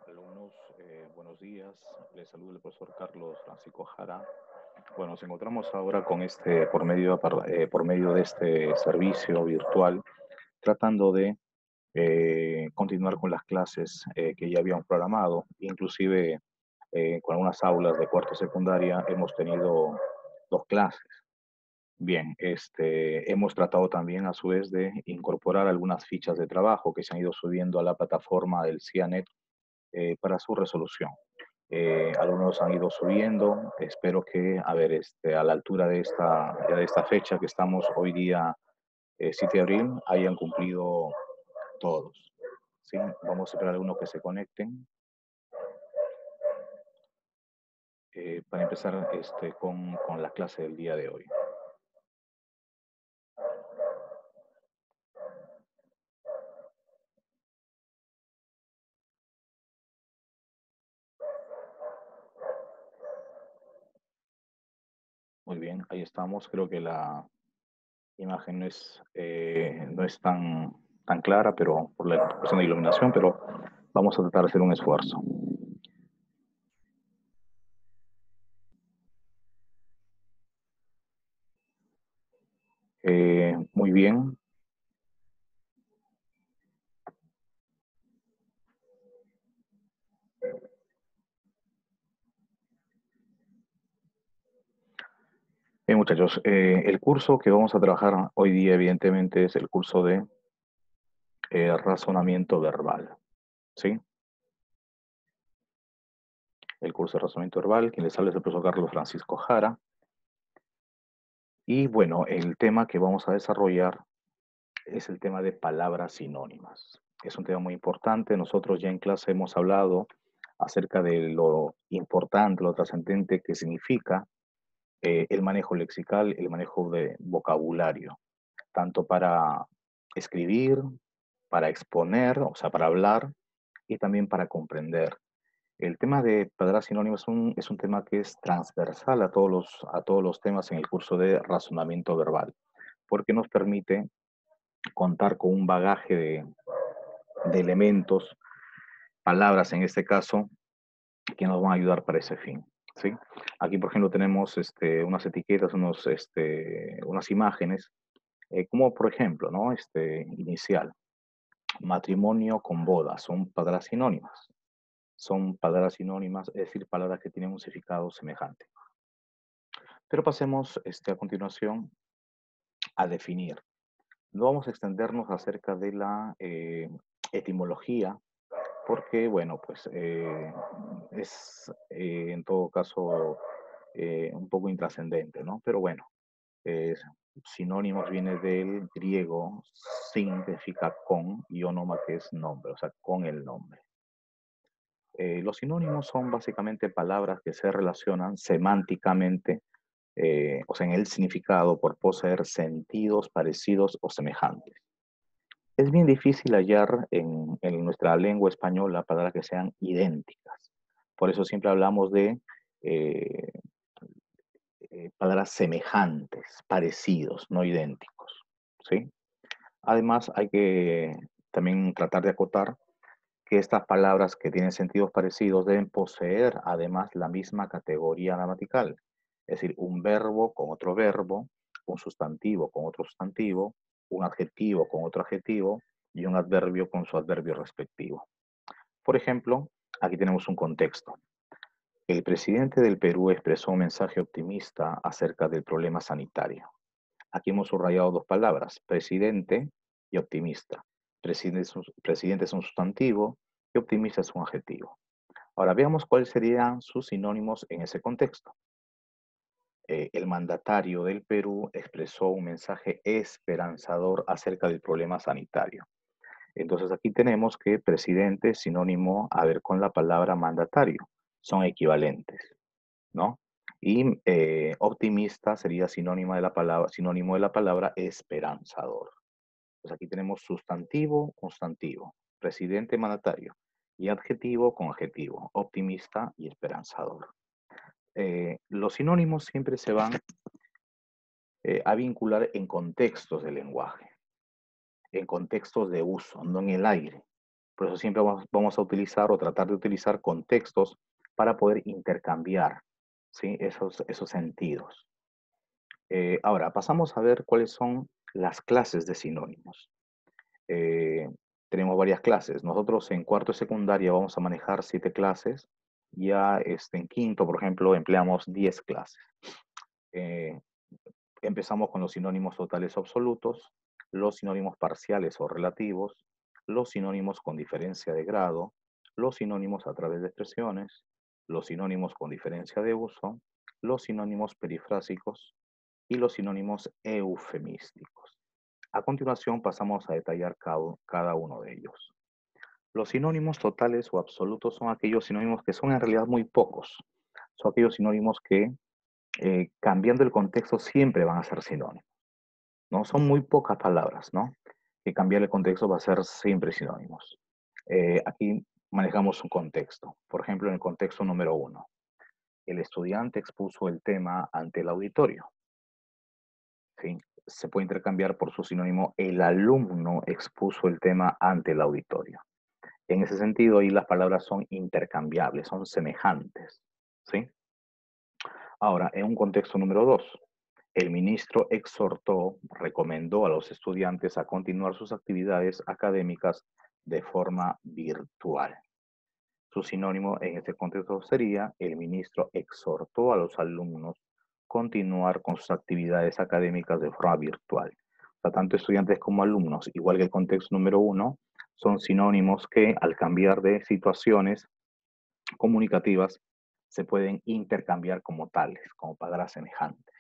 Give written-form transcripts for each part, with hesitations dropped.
Alumnos, buenos días. Les saluda el profesor Carlos Francisco Jara. Bueno, nos encontramos ahora con por medio de este servicio virtual, tratando de continuar con las clases que ya habíamos programado. Inclusive, con algunas aulas de cuarto secundaria hemos tenido dos clases. Bien, hemos tratado también a su vez de incorporar algunas fichas de trabajo que se han ido subiendo a la plataforma del CIANET para su resolución. Algunos han ido subiendo, espero que, a ver, a la altura de esta fecha que estamos hoy día, 7 de abril, hayan cumplido todos. ¿Sí? Vamos a esperar a algunos que se conecten para empezar con la clase del día de hoy. Muy bien, ahí estamos. Creo que la imagen no es tan clara, pero por la cuestión de iluminación, pero vamos a tratar de hacer un esfuerzo. Muy bien. Bien, muchachos, el curso que vamos a trabajar hoy día, evidentemente, es el curso de razonamiento verbal, ¿sí? El curso de razonamiento verbal, quien les habla es el profesor Carlos Francisco Jara. Y bueno, el tema que vamos a desarrollar es el tema de palabras sinónimas. Es un tema muy importante. Nosotros ya en clase hemos hablado acerca de lo importante, lo trascendente que significa el manejo lexical, el manejo de vocabulario, tanto para escribir, para exponer, o sea, para hablar y también para comprender. El tema de palabras sinónimas es un tema que es transversal a todos los temas en el curso de razonamiento verbal, porque nos permite contar con un bagaje de elementos, palabras en este caso, que nos van a ayudar para ese fin. ¿Sí? Aquí, por ejemplo, tenemos unas etiquetas, unas imágenes, como por ejemplo, ¿no? Inicial, matrimonio con boda, son palabras sinónimas. Son palabras sinónimas, es decir, palabras que tienen un significado semejante. Pero pasemos a continuación a definir. No vamos a extendernos acerca de la etimología, porque, bueno, pues es en todo caso un poco intrascendente, ¿no? Pero bueno, eh, sinónimos viene del griego, sin, que significa con, y onoma, que es nombre, o sea, con el nombre. Los sinónimos son básicamente palabras que se relacionan semánticamente, o sea, en el significado por poseer sentidos parecidos o semejantes. Es bien difícil hallar en nuestra lengua española palabras que sean idénticas. Por eso siempre hablamos de eh, palabras semejantes, parecidos, no idénticos. ¿Sí? Además, hay que también tratar de acotar que estas palabras que tienen sentidos parecidos deben poseer además la misma categoría gramatical, es decir, un verbo con otro verbo, un sustantivo con otro sustantivo, un adjetivo con otro adjetivo y un adverbio con su adverbio respectivo. Por ejemplo, aquí tenemos un contexto. El presidente del Perú expresó un mensaje optimista acerca del problema sanitario. Aquí hemos subrayado dos palabras, presidente y optimista. Presidente es un sustantivo y optimista es un adjetivo. Ahora veamos cuáles serían sus sinónimos en ese contexto. El mandatario del Perú expresó un mensaje esperanzador acerca del problema sanitario. Entonces aquí tenemos que presidente es sinónimo, a ver, con la palabra mandatario. Son equivalentes, ¿no? Y optimista sería sinónimo de la palabra esperanzador. Pues aquí tenemos sustantivo, constantivo, presidente, mandatario, y adjetivo con adjetivo, optimista y esperanzador. Los sinónimos siempre se van a vincular en contextos de lenguaje, en contextos de uso, no en el aire. Por eso siempre vamos a utilizar o tratar de utilizar contextos para poder intercambiar, ¿sí? Esos sentidos. Ahora, pasamos a ver cuáles son las clases de sinónimos. Eh, Tenemos varias clases. Nosotros en cuarto de secundaria vamos a manejar 7 clases. Ya en quinto, por ejemplo, empleamos 10 clases. Eh, Empezamos con los sinónimos totales o absolutos, los sinónimos parciales o relativos, los sinónimos con diferencia de grado, los sinónimos a través de expresiones, los sinónimos con diferencia de uso, los sinónimos perifrásicos y los sinónimos eufemísticos. A continuación pasamos a detallar cada uno de ellos. Los sinónimos totales o absolutos son aquellos sinónimos que son en realidad muy pocos. Son aquellos sinónimos que cambiando el contexto siempre van a ser sinónimos, ¿no? Son muy pocas palabras, ¿no? Que cambiar el contexto va a ser siempre sinónimos. Aquí manejamos un contexto. Por ejemplo, en el contexto número 1, el estudiante expuso el tema ante el auditorio. ¿Sí? Se puede intercambiar por su sinónimo, el alumno expuso el tema ante el auditorio. En ese sentido, ahí las palabras son intercambiables, son semejantes. ¿Sí? Ahora, en un contexto número 2, el ministro exhortó, recomendó a los estudiantes a continuar sus actividades académicas de forma virtual. Su sinónimo en este contexto sería, el ministro exhortó a los alumnos continuar con sus actividades académicas de forma virtual. O sea, tanto estudiantes como alumnos, igual que el contexto número 1, son sinónimos que al cambiar de situaciones comunicativas se pueden intercambiar como tales, como palabras semejantes.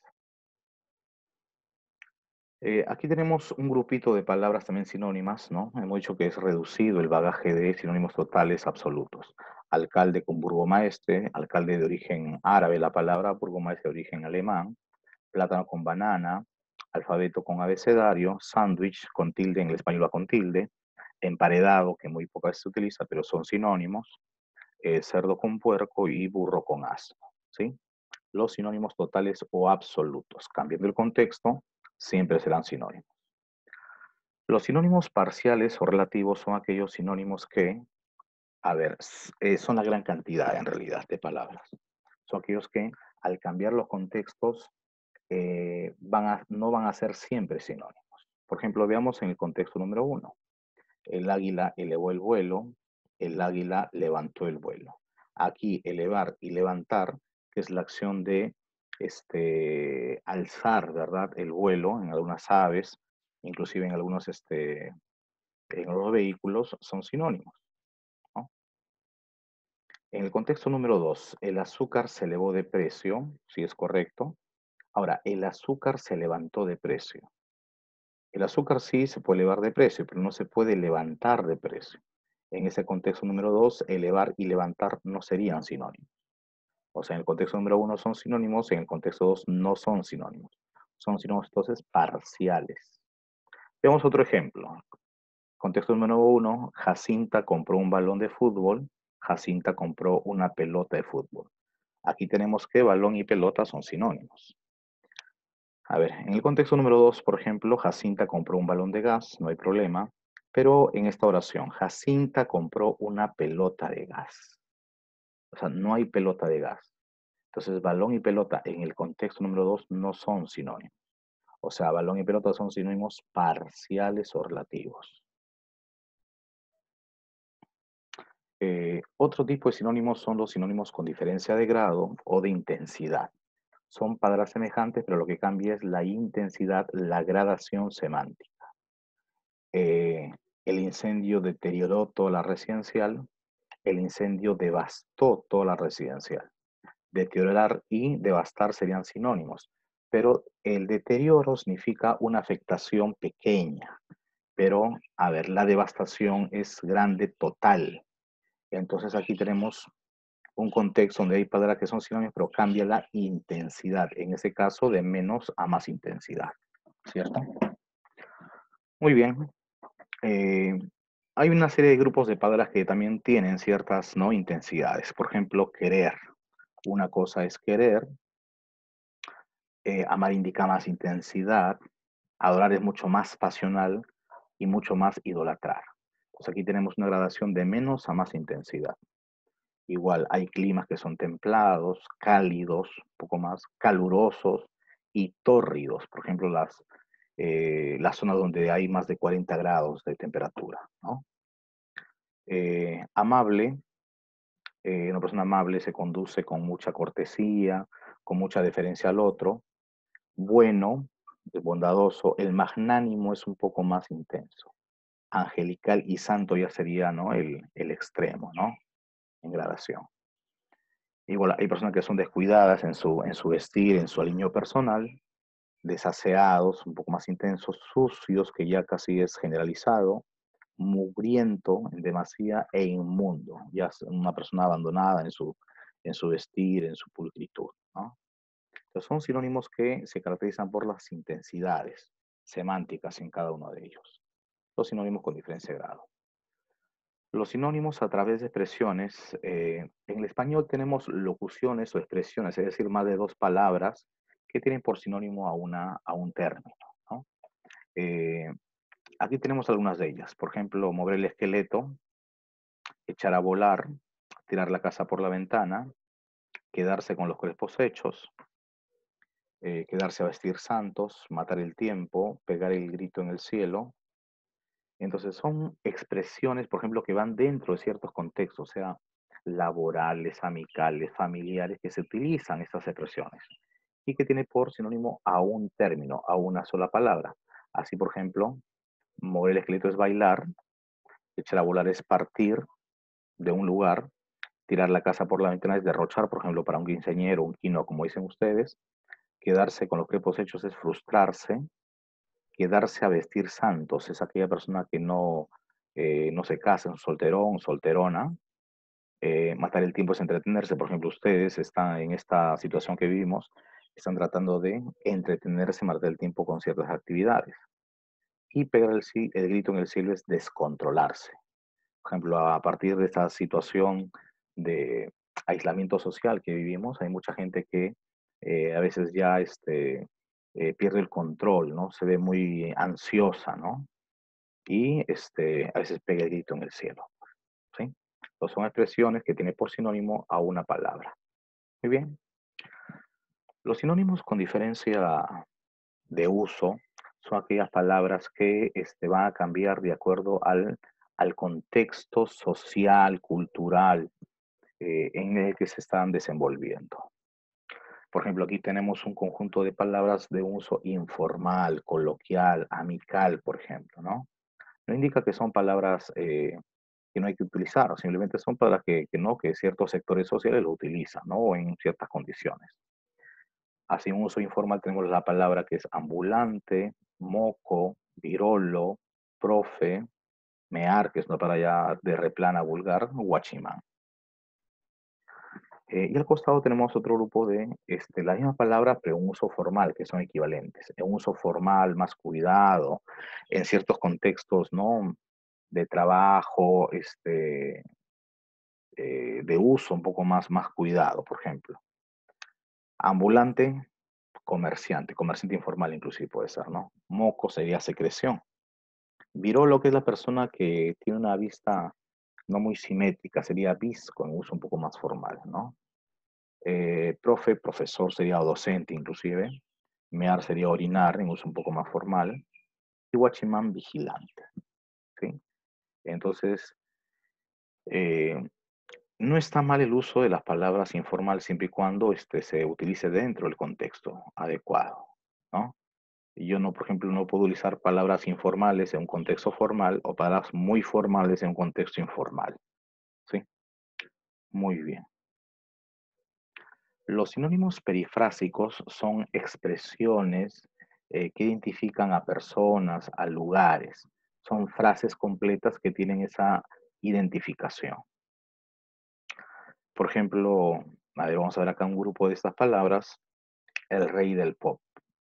Aquí tenemos un grupito de palabras también sinónimas, ¿no? Hemos dicho que es reducido el bagaje de sinónimos totales absolutos. Alcalde con burgomaestre, alcalde de origen árabe la palabra, burgomaestre de origen alemán, plátano con banana, alfabeto con abecedario, sándwich con tilde, en el español va con tilde, emparedado, que muy pocas veces se utiliza, pero son sinónimos, cerdo con puerco y burro con asno, ¿sí? Los sinónimos totales o absolutos. Cambiando el contexto, siempre serán sinónimos. Los sinónimos parciales o relativos son aquellos sinónimos que, a ver, son la gran cantidad en realidad de palabras. Son aquellos que al cambiar los contextos no van a ser siempre sinónimos. Por ejemplo, veamos en el contexto número 1. El águila elevó el vuelo, el águila levantó el vuelo. Aquí elevar y levantar, que es la acción de alzar, ¿verdad? El vuelo en algunas aves, inclusive en algunos vehículos, son sinónimos, ¿no? En el contexto número 2, el azúcar se elevó de precio, si es correcto. Ahora, el azúcar se levantó de precio. El azúcar sí se puede elevar de precio, pero no se puede levantar de precio. En ese contexto número 2, elevar y levantar no serían sinónimos. O sea, en el contexto número 1 son sinónimos, en el contexto 2 no son sinónimos. Son sinónimos entonces parciales. Veamos otro ejemplo. Contexto número 1, Jacinta compró un balón de fútbol, Jacinta compró una pelota de fútbol. Aquí tenemos que balón y pelota son sinónimos. A ver, en el contexto número 2, por ejemplo, Jacinta compró un balón de gas, no hay problema, pero en esta oración, Jacinta compró una pelota de gas. O sea, no hay pelota de gas. Entonces, balón y pelota en el contexto número 2 no son sinónimos. O sea, balón y pelota son sinónimos parciales o relativos. Otro tipo de sinónimos son los sinónimos con diferencia de grado o de intensidad. Son palabras semejantes, pero lo que cambia es la intensidad, la gradación semántica. El incendio deterioró toda la residencial, el incendio devastó toda la residencial. Deteriorar y devastar serían sinónimos, pero el deterioro significa una afectación pequeña, pero, a ver, la devastación es grande, total. Entonces aquí tenemos un contexto donde hay palabras que son sinónimos, pero cambia la intensidad, en ese caso de menos a más intensidad, ¿cierto? Muy bien. Eh, Hay una serie de grupos de palabras que también tienen ciertas, ¿no?, intensidades. Por ejemplo, querer. Una cosa es querer, amar indica más intensidad, adorar es mucho más pasional y mucho más idolatrar. Pues aquí tenemos una gradación de menos a más intensidad. Igual, hay climas que son templados, cálidos, un poco más calurosos y tórridos. Por ejemplo, las zonas donde hay más de 40 grados de temperatura, ¿no? Amable, una persona amable se conduce con mucha cortesía, con mucha deferencia al otro. Bueno, es bondadoso. El magnánimo es un poco más intenso. Angelical y santo ya sería, ¿no?, el extremo, ¿no?, en gradación. Igual hay personas que son descuidadas en su vestir, en su aliño personal, desaseados, un poco más intensos, sucios, que ya casi es generalizado, mugriento en demasía e inmundo, ya es una persona abandonada en su vestir, en su pulcritud, ¿no? Entonces son sinónimos que se caracterizan por las intensidades semánticas en cada uno de ellos. Los sinónimos con diferencia de grado. Los sinónimos a través de expresiones, en el español tenemos locuciones o expresiones, es decir, más de dos palabras que tienen por sinónimo a un término, ¿no? Eh, Aquí tenemos algunas de ellas. Por ejemplo, mover el esqueleto, echar a volar, tirar la casa por la ventana, quedarse con los crespos hechos, quedarse a vestir santos, matar el tiempo, pegar el grito en el cielo. Entonces son expresiones, por ejemplo, que van dentro de ciertos contextos, o sea, laborales, amicales, familiares, que se utilizan estas expresiones y que tiene por sinónimo a un término, a una sola palabra. Así, por ejemplo, mover el esqueleto es bailar, echar a volar es partir de un lugar, tirar la casa por la ventana es derrochar, por ejemplo, para un quinceañero, un quino, como dicen ustedes, quedarse con los crepos hechos es frustrarse, quedarse a vestir santos es aquella persona que no se casa, un solterón, solterona. Matar el tiempo es entretenerse. Por ejemplo, ustedes están en esta situación que vivimos, están tratando de entretenerse, matar el tiempo con ciertas actividades. Y pegar el grito en el cielo es descontrolarse. Por ejemplo, a partir de esta situación de aislamiento social que vivimos, hay mucha gente que a veces ya pierde el control, ¿no? Se ve muy ansiosa, ¿no? Y a veces pega el grito en el cielo, ¿sí? Entonces son expresiones que tienen por sinónimo a una palabra. Muy bien. Los sinónimos con diferencia de uso son aquellas palabras que van a cambiar de acuerdo al contexto social, cultural, en el que se están desenvolviendo. Por ejemplo, aquí tenemos un conjunto de palabras de uso informal, coloquial, amical, por ejemplo, ¿no? No indica que son palabras que no hay que utilizar, simplemente son palabras que ciertos sectores sociales lo utilizan, ¿no? O en ciertas condiciones. Así, en uso informal tenemos la palabra que es ambulante, moco, virolo, profe, mear, que es una palabra ya de replana vulgar, guachimán. Y al costado tenemos otro grupo de la misma palabra, pero un uso formal, que son equivalentes. En un uso formal, más cuidado, en ciertos contextos, ¿no?, de trabajo, de uso un poco más cuidado, por ejemplo. Ambulante, comerciante informal inclusive puede ser, ¿no? Moco sería secreción. Virolo, que es la persona que tiene una vista no muy simétrica, sería visco en uso un poco más formal, ¿no? Profe, profesor sería docente inclusive. Mear sería orinar en uso un poco más formal. Y guachimán, vigilante, ¿sí? Entonces, eh, no está mal el uso de las palabras informal siempre y cuando se utilice dentro del contexto adecuado, ¿no? Y yo no, por ejemplo, no puedo utilizar palabras informales en un contexto formal o palabras muy formales en un contexto informal, ¿sí? Muy bien. Los sinónimos perifrásicos son expresiones que identifican a personas, a lugares. Son frases completas que tienen esa identificación. Por ejemplo, a ver, vamos a ver acá un grupo de estas palabras, el rey del pop.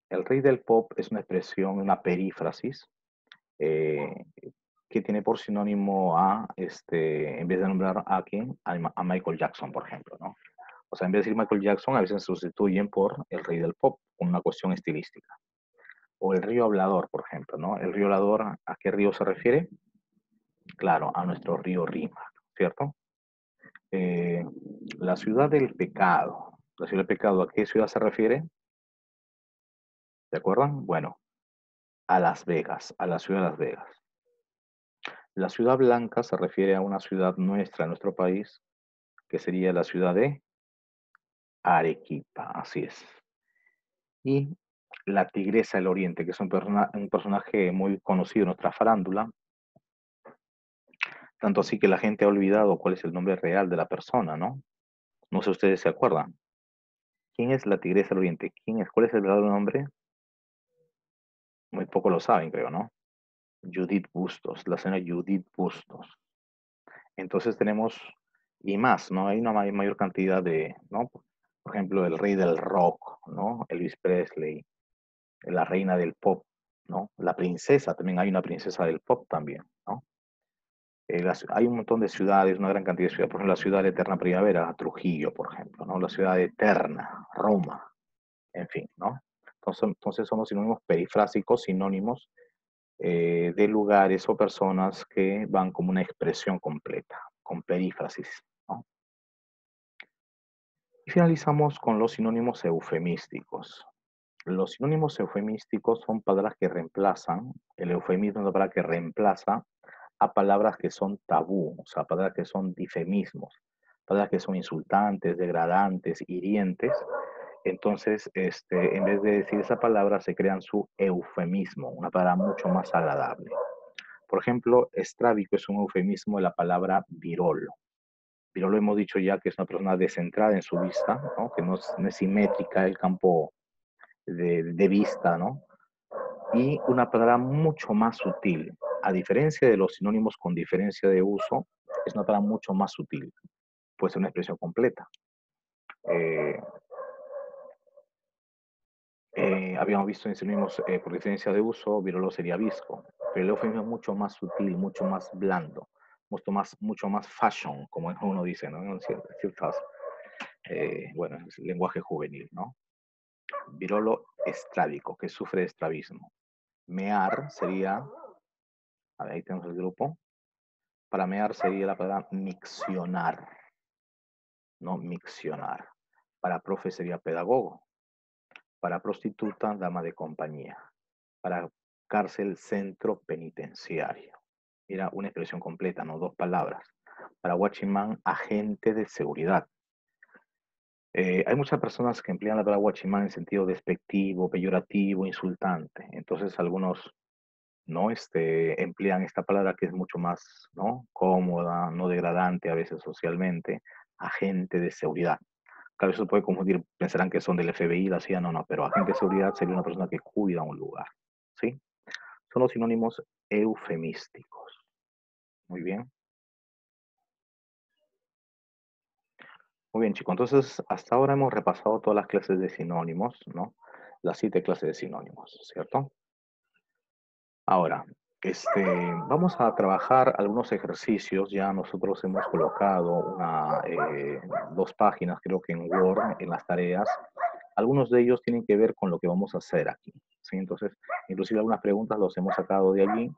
El rey del pop es una expresión, una perífrasis, eh, que tiene por sinónimo a, en vez de nombrar a quién, a Michael Jackson, por ejemplo, ¿no? O sea, en vez de decir Michael Jackson, a veces se sustituyen por el rey del pop, con una cuestión estilística. O el río hablador, por ejemplo, ¿no? El río hablador, ¿a qué río se refiere? Claro, a nuestro río Rímac, ¿cierto? Eh, la ciudad del pecado. La ciudad del pecado, ¿a qué ciudad se refiere? ¿De acuerdo? Bueno, a Las Vegas, a la ciudad de Las Vegas. La ciudad blanca se refiere a una ciudad nuestra, en nuestro país, que sería la ciudad de Arequipa, así es. Y la Tigresa del Oriente, que es un personaje muy conocido en nuestra farándula, tanto así que la gente ha olvidado cuál es el nombre real de la persona, ¿no? No sé si ustedes se acuerdan. ¿Quién es la Tigresa del Oriente? ¿Quién es? ¿Cuál es el verdadero nombre? Muy poco lo saben, creo, ¿no? Judith Bustos, la señora Judith Bustos. Entonces tenemos, y más, ¿no? Hay una mayor cantidad de, ¿no? Por ejemplo, el rey del rock, ¿no? Elvis Presley, la reina del pop, ¿no? La princesa, también hay una princesa del pop también, ¿no? Hay un montón de ciudades, una gran cantidad de ciudades, por ejemplo, la ciudad de Eterna Primavera, Trujillo, por ejemplo, ¿no? La ciudad eterna, Roma, en fin, ¿no? Entonces son los sinónimos perifrásicos, sinónimos de lugares o personas que van como una expresión completa, con perífrasis, ¿no? Y finalizamos con los sinónimos eufemísticos. Los sinónimos eufemísticos son palabras que reemplazan, el eufemismo es una palabra que reemplaza a palabras que son tabú, o sea, palabras que son difemismos, palabras que son insultantes, degradantes, hirientes. Entonces, en vez de decir esa palabra, se crean su eufemismo, una palabra mucho más agradable. Por ejemplo, estrábico es un eufemismo de la palabra virolo. Virolo hemos dicho ya que es una persona descentrada en su vista, ¿no? Que no es simétrica el campo de vista, ¿no? Y una palabra mucho más sutil. A diferencia de los sinónimos con diferencia de uso, es una palabra mucho más sutil. Puede ser una expresión completa. Eh, habíamos visto en sinónimos por diferencia de uso, virolo sería visco, pero el eufemismo es mucho más sutil, mucho más blando, mucho más fashion, como uno dice, ¿no? En ciertas, bueno, es lenguaje juvenil, ¿no? Virolo estrábico, que sufre de estrabismo. Mear sería, a ver, ahí tenemos el grupo. Para mear sería la palabra miccionar, no miccionar. Para profe sería pedagogo. Para prostituta, dama de compañía. Para cárcel, centro penitenciario. Era una expresión completa, no dos palabras. Para guachimán, agente de seguridad. Hay muchas personas que emplean la palabra guachimán en sentido despectivo, peyorativo, insultante. Entonces algunos no emplean esta palabra que es mucho más, ¿no? Cómoda, no degradante a veces socialmente, agente de seguridad. Claro, eso se puede confundir, pensarán que son del FBI, la CIA, no, no, pero agente de seguridad sería una persona que cuida un lugar, ¿sí? Son los sinónimos eufemísticos. Muy bien. Muy bien, chicos. Entonces, hasta ahora hemos repasado todas las clases de sinónimos, ¿no? Las 7 clases de sinónimos, ¿cierto? Ahora, vamos a trabajar algunos ejercicios. Ya nosotros hemos colocado dos páginas, creo que en Word, en las tareas. Algunos de ellos tienen que ver con lo que vamos a hacer aquí, ¿sí? Entonces, inclusive algunas preguntas los hemos sacado de allí,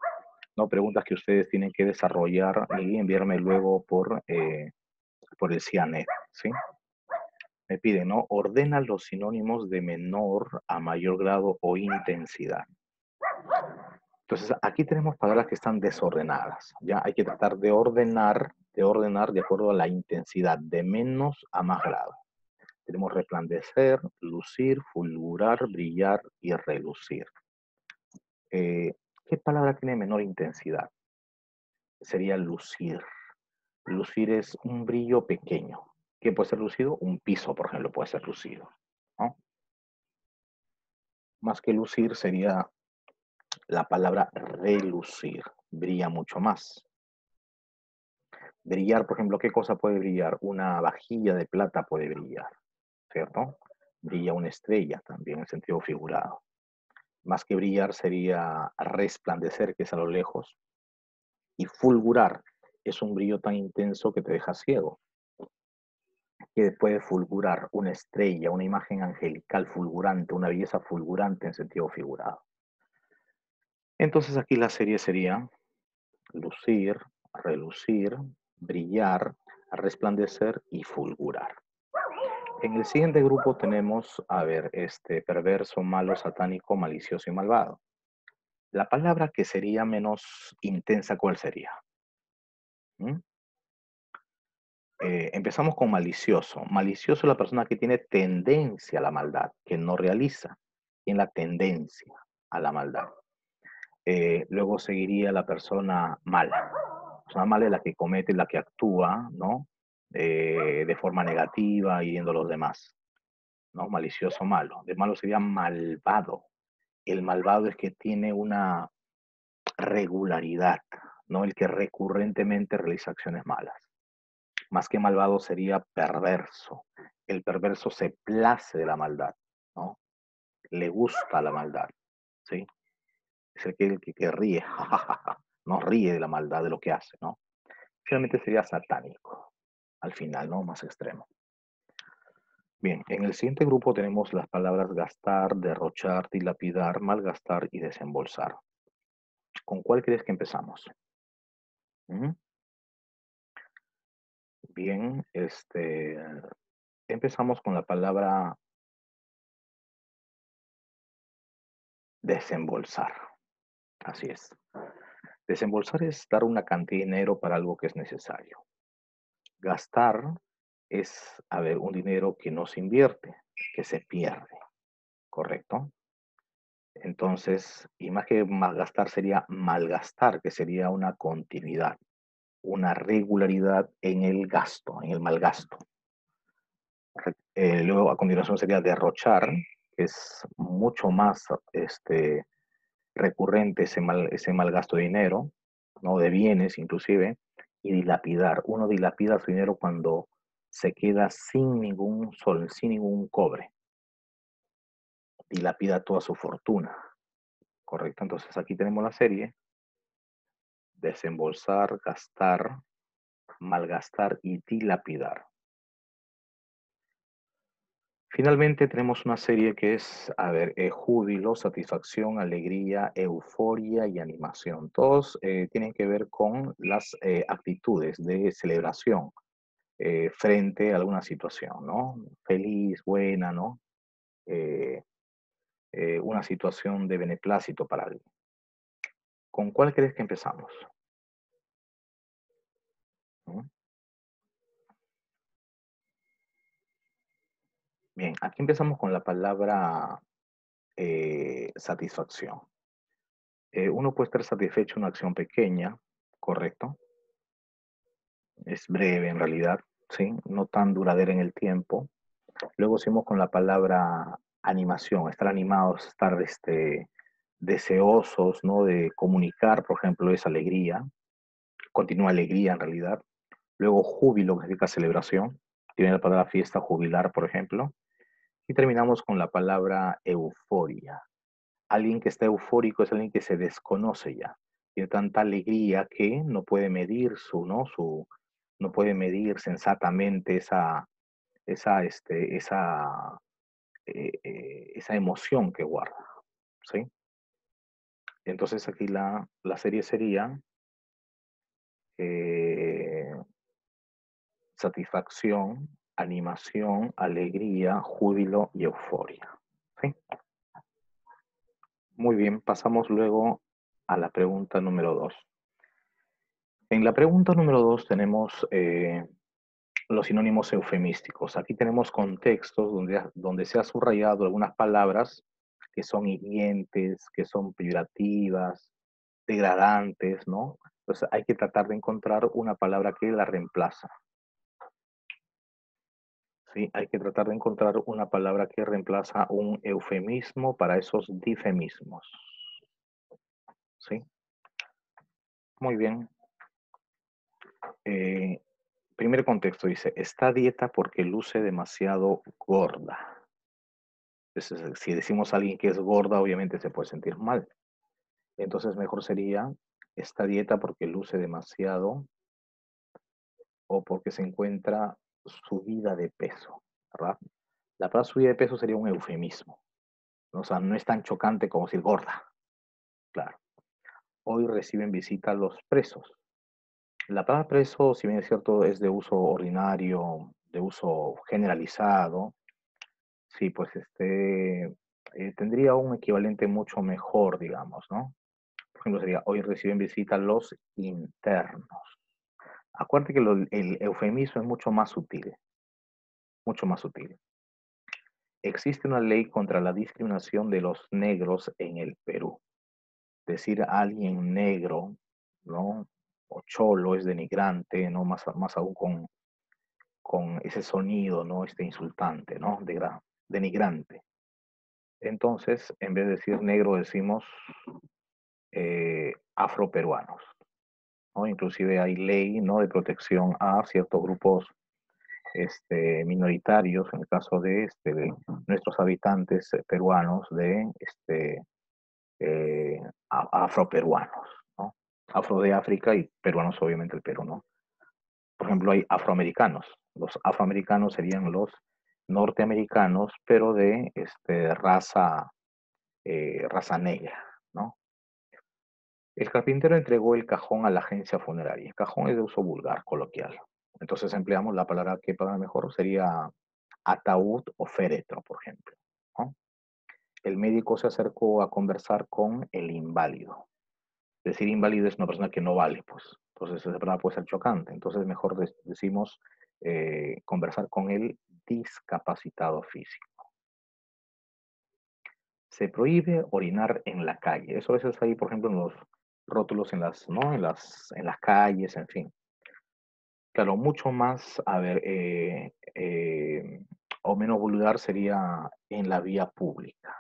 ¿no? Preguntas que ustedes tienen que desarrollar y enviarme luego por el CIANET, ¿sí? Me piden, ¿no? Ordena los sinónimos de menor a mayor grado o intensidad. Entonces, aquí tenemos palabras que están desordenadas. Ya hay que tratar de ordenar de acuerdo a la intensidad, de menos a más grado. Tenemos resplandecer, lucir, fulgurar, brillar y relucir. ¿Qué palabra tiene menor intensidad? Sería lucir. Lucir es un brillo pequeño. ¿Qué puede ser lucido? Un piso, por ejemplo, puede ser lucido, ¿no? Más que lucir sería la palabra relucir. Brilla mucho más. Brillar, por ejemplo, ¿qué cosa puede brillar? Una vajilla de plata puede brillar, ¿cierto? Brilla una estrella también en sentido figurado. Más que brillar sería resplandecer, que es a lo lejos, y fulgurar es un brillo tan intenso que te deja ciego, que puede fulgurar una estrella, una imagen angelical fulgurante, una belleza fulgurante en sentido figurado. Entonces aquí la serie sería lucir, relucir, brillar, resplandecer y fulgurar. En el siguiente grupo tenemos, a ver, perverso, malo, satánico, malicioso y malvado. La palabra que sería menos intensa, ¿cuál sería? ¿Mm? Empezamos con malicioso. Malicioso es la persona que tiene tendencia a la maldad, que no realiza, tiene la tendencia a la maldad. Luego seguiría la persona mala. La persona mala es la que comete, la que actúa, ¿no? De forma negativa, hiriendo a los demás, ¿no? Malicioso, malo. De malo sería malvado. El malvado es que tiene una regularidad, ¿no? El que recurrentemente realiza acciones malas. Más que malvado sería perverso. El perverso se place de la maldad, ¿no? Le gusta la maldad, ¿sí? Es el que ríe, no ríe de la maldad de lo que hace, ¿no? Finalmente sería satánico, al final, ¿no? Más extremo. Bien, en el siguiente grupo tenemos las palabras gastar, derrochar, dilapidar, malgastar y desembolsar. ¿Con cuál crees que empezamos? ¿Mm? Bien, empezamos con la palabra desembolsar. Así es. Desembolsar es dar una cantidad de dinero para algo que es necesario. Gastar es, a ver, un dinero que no se invierte, que se pierde, ¿correcto? Entonces, y más que malgastar sería malgastar, que sería una continuidad, una regularidad en el gasto, en el malgasto. Luego, a continuación sería derrochar, que es mucho más recurrente ese mal gasto de dinero, ¿no? De bienes inclusive, y dilapidar. Uno dilapida su dinero cuando se queda sin ningún sol, sin ningún cobre. Dilapida toda su fortuna, ¿correcto? Entonces aquí tenemos la serie: desembolsar, gastar, malgastar y dilapidar. Finalmente tenemos una serie que es, a ver, júbilo, satisfacción, alegría, euforia y animación. Todos tienen que ver con las actitudes de celebración frente a alguna situación, ¿no? Feliz, buena, ¿no? Eh, una situación de beneplácito para alguien. ¿Con cuál crees que empezamos? ¿Mm? Bien, aquí empezamos con la palabra satisfacción. Uno puede estar satisfecho en una acción pequeña, ¿correcto? Es breve en realidad, ¿sí? No tan duradera en el tiempo. Luego seguimos con la palabra animación, estar animados, estar deseosos, ¿no? De comunicar, por ejemplo, esa alegría, continua alegría en realidad. Luego júbilo, que significa celebración, tiene la palabra fiesta, jubilar, por ejemplo. Y terminamos con la palabra euforia. Alguien que está eufórico es alguien que se desconoce ya. Tiene tanta alegría que no puede medir no puede medir sensatamente esa emoción que guarda, ¿sí? Entonces aquí la serie sería eh, satisfacción, animación, alegría, júbilo y euforia, ¿sí? Muy bien, pasamos luego a la pregunta número 2. En la pregunta número 2 tenemos los sinónimos eufemísticos. Aquí tenemos contextos donde se ha subrayado algunas palabras que son hirientes, que son peyorativas, degradantes, ¿no? Entonces hay que tratar de encontrar una palabra que la reemplaza. ¿Sí? Hay que tratar de encontrar una palabra que reemplaza un eufemismo para esos difemismos. ¿Sí? Muy bien. Eh, primer contexto dice, está a dieta porque luce demasiado gorda. Entonces, si decimos a alguien que es gorda, obviamente se puede sentir mal. Entonces, mejor sería esta dieta porque luce demasiado o porque se encuentra subida de peso, ¿verdad? La palabra subida de peso sería un eufemismo, ¿no? O sea, no es tan chocante como decir gorda, claro. Hoy reciben visita los presos. La palabra preso, si bien es cierto, es de uso ordinario, de uso generalizado, sí, pues tendría un equivalente mucho mejor, digamos, ¿no? Por ejemplo, sería, hoy reciben visita los internos. Acuérdate que el eufemismo es mucho más sutil, mucho más sutil. Existe una ley contra la discriminación de los negros en el Perú. Decir a alguien negro, ¿no? O cholo es denigrante, ¿no? Más aún con ese sonido, ¿no? Insultante, ¿no? Denigrante. Entonces, en vez de decir negro, decimos afroperuanos, ¿no? Inclusive hay ley, ¿no? De protección a ciertos grupos minoritarios, en el caso de nuestros habitantes peruanos, afroperuanos, ¿no? Afro de África y peruanos, obviamente, el Perú, ¿no? Por ejemplo, hay afroamericanos. Los afroamericanos serían los norteamericanos, pero de raza negra, ¿no? El carpintero entregó el cajón a la agencia funeraria. El cajón es de uso vulgar, coloquial. Entonces empleamos la palabra que para mejor sería ataúd o féretro, por ejemplo, ¿no? El médico se acercó a conversar con el inválido. Decir inválido es una persona que no vale, pues. Entonces esa palabra puede ser chocante. Entonces mejor decimos conversar con el discapacitado físico. Se prohíbe orinar en la calle. Eso a veces hay, por ejemplo, en los rótulos ¿no? En las calles, en fin. Claro, mucho más, a ver, o menos vulgar sería en la vía pública.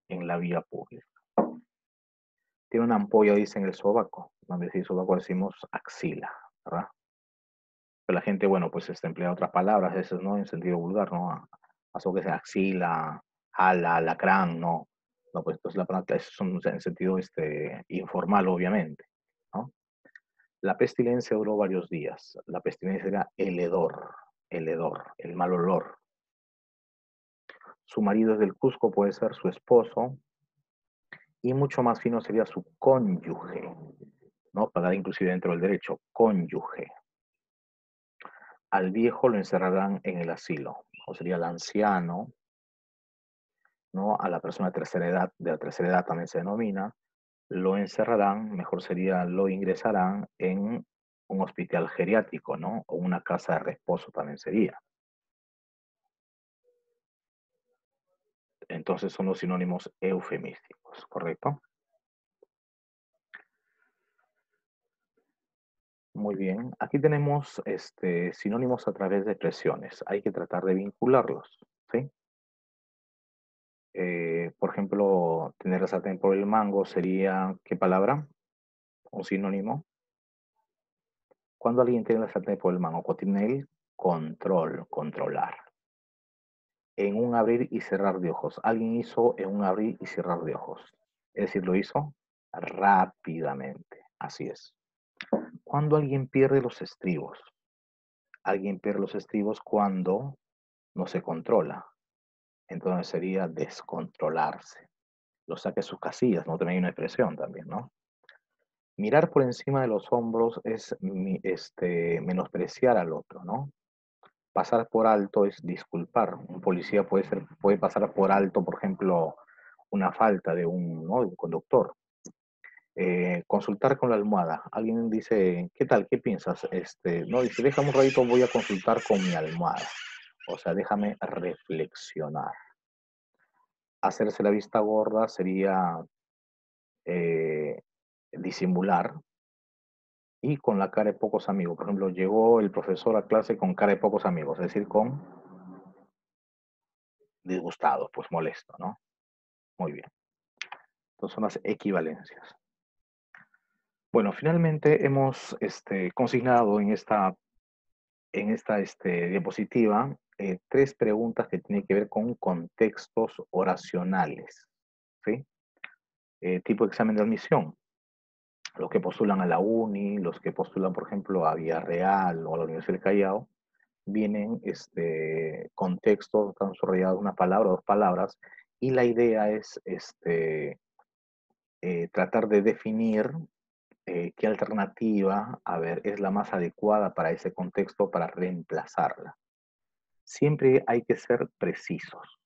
En la vía pública. Tiene una ampolla, dice en el sobaco. Donde decir sobaco decimos axila, ¿verdad? Pero la gente, bueno, pues emplea otras palabras, esas, ¿no? En sentido vulgar, ¿no? Pasó que sea axila, ala, alacrán, ¿no? No, pues entonces la palabra es en sentido informal, obviamente, ¿no? La pestilencia duró varios días. La pestilencia era el hedor, el mal olor. Su marido es del Cusco, puede ser su esposo, y mucho más fino sería su cónyuge, ¿no? Para dar inclusive dentro del derecho, cónyuge. Al viejo lo encerrarán en el asilo, o sería el anciano, ¿no? A la persona de la tercera edad también se denomina, lo encerrarán, mejor sería lo ingresarán en un hospital geriátrico, ¿no? O una casa de reposo también sería. Entonces son los sinónimos eufemísticos, ¿correcto? Muy bien. Aquí tenemos sinónimos a través de expresiones. Hay que tratar de vincularlos, ¿sí? Por ejemplo, tener la sartén por el mango sería, ¿qué palabra? Un sinónimo. Cuando alguien tiene la sartén por el mango, cuando tiene el control, controlar. En un abrir y cerrar de ojos. Alguien hizo en un abrir y cerrar de ojos. Es decir, lo hizo rápidamente. Así es. Cuando alguien pierde los estribos. Alguien pierde los estribos cuando no se controla. Entonces sería descontrolarse. Lo saque de sus casillas, ¿no? También hay una expresión también, ¿no? Mirar por encima de los hombros es menospreciar al otro, ¿no? Pasar por alto es disculpar. Un policía puede pasar por alto, por ejemplo, una falta ¿no? de un conductor. Consultar con la almohada. Alguien dice, ¿qué tal? ¿Qué piensas? No, dice, déjame un ratito, voy a consultar con mi almohada. O sea, déjame reflexionar. Hacerse la vista gorda sería eh, disimular, y con la cara de pocos amigos. Por ejemplo, llegó el profesor a clase con cara de pocos amigos, es decir, con disgustado, pues molesto, ¿no? Muy bien. Entonces son las equivalencias. Bueno, finalmente hemos consignado en esta diapositiva tres preguntas que tienen que ver con contextos oracionales, ¿sí? Tipo de examen de admisión. Los que postulan a la UNI, los que postulan, por ejemplo, a Villarreal o a la Universidad del Callao, vienen contextos, están subrayados una palabra o dos palabras, y la idea es tratar de definir qué alternativa, a ver, es la más adecuada para ese contexto para reemplazarla. Siempre hay que ser precisos.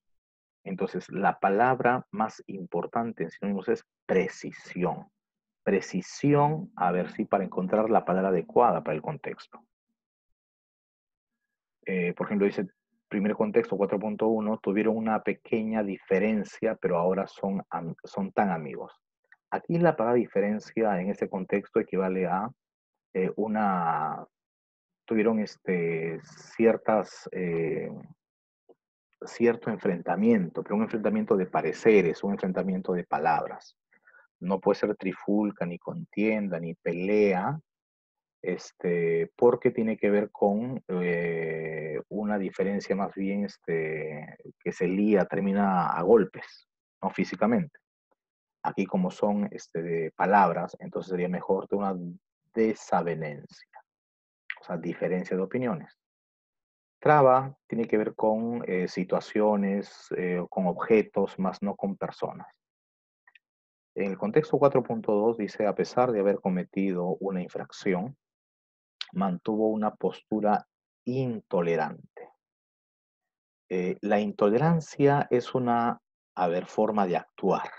Entonces, la palabra más importante en sinónimos es precisión. Precisión, a ver si para encontrar la palabra adecuada para el contexto. Por ejemplo, dice, primer contexto 4.1, tuvieron una pequeña diferencia, pero ahora son tan amigos. Aquí la palabra diferencia en este contexto equivale a tuvieron cierto enfrentamiento, pero un enfrentamiento de pareceres, un enfrentamiento de palabras. No puede ser trifulca, ni contienda, ni pelea, porque tiene que ver con una diferencia más bien que se lía, termina a golpes, no físicamente. Aquí como son de palabras, entonces sería mejor de una desavenencia, o sea, diferencia de opiniones. Traba tiene que ver con situaciones, con objetos, más no con personas. En el contexto 4.2 dice, a pesar de haber cometido una infracción, mantuvo una postura intolerante. La intolerancia es una, forma de actuar.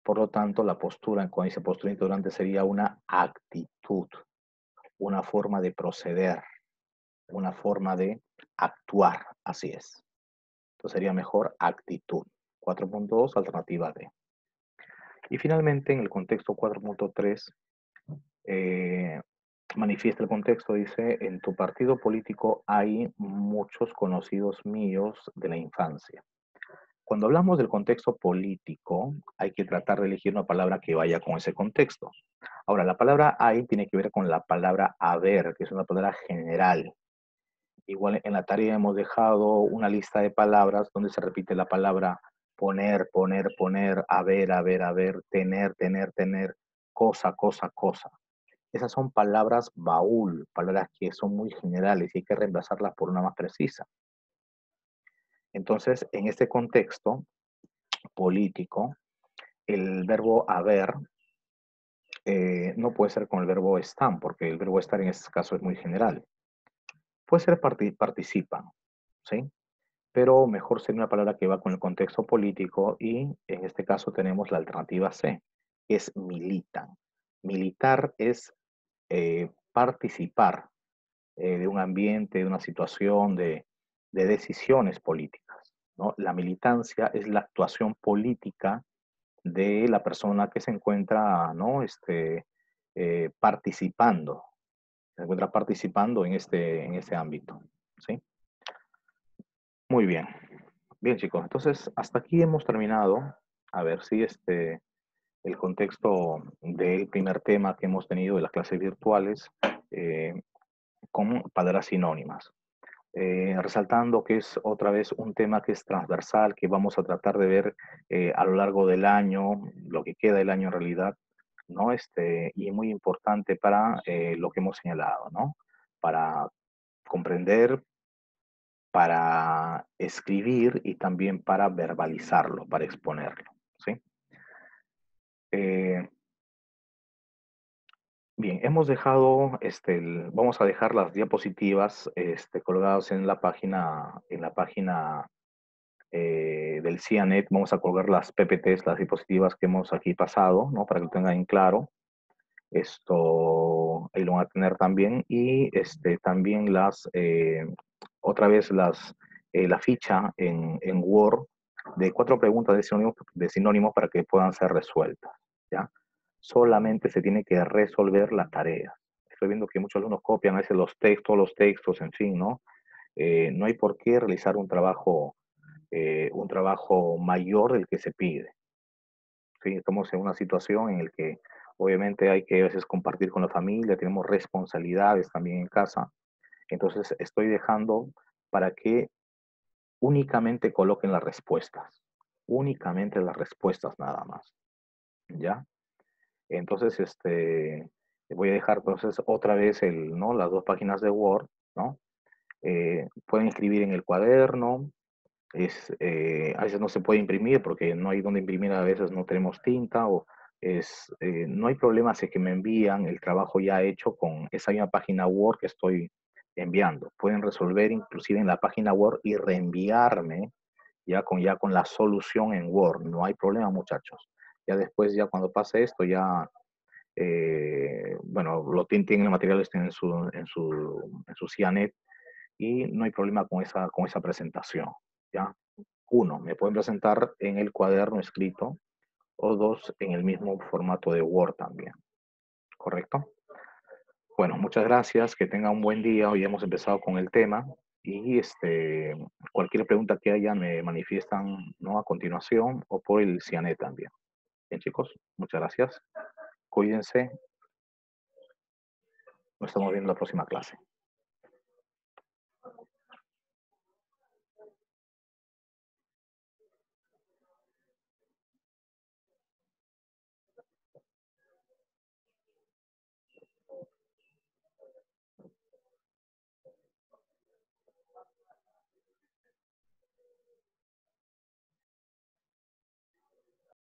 Por lo tanto, la postura, cuando dice postura intolerante, sería una actitud, una forma de proceder, una forma de actuar. Así es. Entonces sería mejor actitud. 4.2, alternativa D. Y finalmente, en el contexto 4.3, manifiesta el contexto, dice, en tu partido político hay muchos conocidos míos de la infancia. Cuando hablamos del contexto político, hay que tratar de elegir una palabra que vaya con ese contexto. Ahora, la palabra hay tiene que ver con la palabra haber, que es una palabra general. Igual en la tarea hemos dejado una lista de palabras donde se repite la palabra poner, poner, poner, haber, tener, tener, tener, cosa, cosa, cosa. Esas son palabras baúl, palabras que son muy generales y hay que reemplazarlas por una más precisa. Entonces, en este contexto político, el verbo haber no puede ser con el verbo están, porque el verbo estar en este caso es muy general. Puede ser participan, ¿sí? Pero mejor sería una palabra que va con el contexto político y en este caso tenemos la alternativa C, que es militan. Militar es participar de un ambiente, de una situación, de decisiones políticas, ¿no? La militancia es la actuación política de la persona que se encuentra, ¿no? Participando, se encuentra participando en este ámbito, ¿sí? Muy bien. Bien, chicos, entonces hasta aquí hemos terminado. A ver si el contexto del primer tema que hemos tenido de las clases virtuales eh, con palabras sinónimas. Resaltando que es otra vez un tema que es transversal, que vamos a tratar de ver a lo largo del año, lo que queda del año en realidad, ¿no? Y muy importante para lo que hemos señalado, ¿no? Para comprender, para escribir y también para verbalizarlo, para exponerlo, ¿sí? Eh, bien, hemos dejado, vamos a dejar las diapositivas colgadas en la página del CIANET. Vamos a colgar las PPTs, las diapositivas que hemos aquí pasado, ¿no? Para que lo tengan en claro. Esto ahí lo van a tener también. Y también otra vez la ficha en Word de 4 preguntas de sinónimos para que puedan ser resueltas, ¿ya? Solamente se tiene que resolver la tarea. estoy viendo que muchos alumnos copian a veces los textos, en fin, ¿no? No hay por qué realizar un trabajo mayor del que se pide. ¿Sí? Estamos en una situación en la que obviamente hay que a veces compartir con la familia, tenemos responsabilidades también en casa. Entonces estoy dejando para que únicamente coloquen únicamente las respuestas nada más, ¿ya? Entonces, voy a dejar entonces otra vez ¿no? Las dos páginas de Word, ¿no? Pueden escribir en el cuaderno, a veces no se puede imprimir porque no hay donde imprimir, a veces no tenemos tinta no hay problema si es que me envían el trabajo ya hecho con esa misma página Word que estoy enviando. Pueden resolver inclusive en la página Word y reenviarme ya con la solución en Word. No hay problema, muchachos. Ya después, ya cuando pase esto, ya, bueno, tienen el material en su CIANET y no hay problema con esa presentación, ¿ya? Uno, me pueden presentar en el cuaderno escrito o dos, en el mismo formato de Word también, ¿correcto? Bueno, muchas gracias, que tengan un buen día. Hoy hemos empezado con el tema y cualquier pregunta que haya me manifiestan, ¿no? A continuación o por el CIANET también. Bien, chicos, muchas gracias. Cuídense. Nos estamos viendo en la próxima clase.